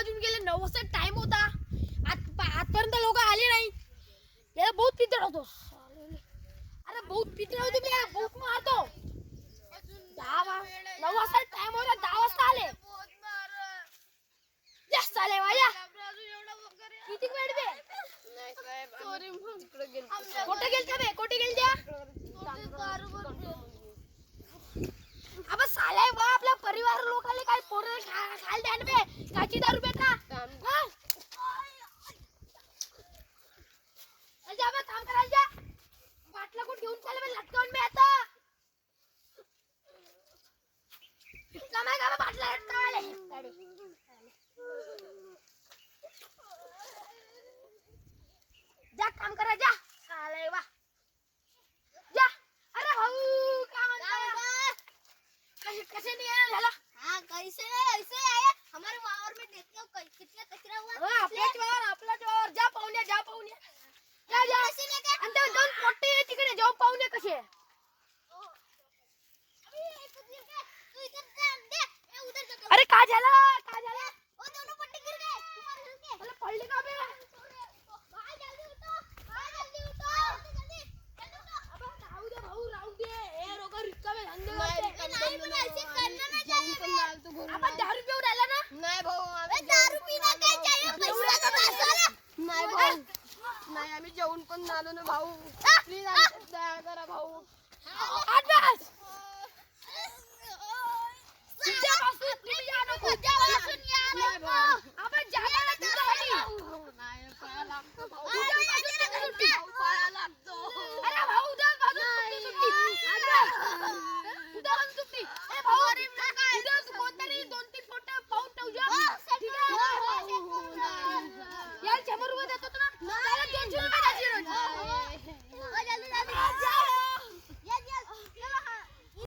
वाजून गेले, 9 वाजता टाइम होता. आजपर्यंत लोक आले नाही. याला बहुत पितळ होतो. अरे बहुत पितळ होतो मी, बहुत मारतो. 9 वाजता टाइम होता, 10 वाजता आले. जास्त आले वाया. किती वेळ बे? कुठे गेलत्या बे? कुठे गेलत्या? अब साले बा आपल्या परिवार लोकांना काय पोरं खायला द्या ना बे. काची दारू बेटा. हां? जा बे, काम करायला जा. बाटला कुठे घेऊन चालले बे, लटकावून बे आता. कमाय का बे बाटला लटकावाले? जा काम करा जा. साले बा. जा. अरे भाऊ काय म्हणता? कैसे नहीं आया झाला? हाँ कैसे ऐसे आया हमारे वावर में देखते हो कितना कचरा हुआ आपला ज्वार जा पाहुण्या जा पाहुण्या जा जा आणि ते दोन पोट्टे आहे तिकडे जाऊ पाहुणे कसे अरे काय झालं वो दोनों पट्टे गिर गए ऊपर गिर के अरे पडले का बे भाई जल्दी उठो अबे राहू दे हे रोग रिकामे धंदे नहीं मुझे ऐसे करना नहीं चाहिए आपण दारू पिऊन आला ना नहीं भाऊ दारू पीना काय चाहिए पैसा तो बस नाही भाऊ नाही आम्ही जेवून पण आलो ना भाऊ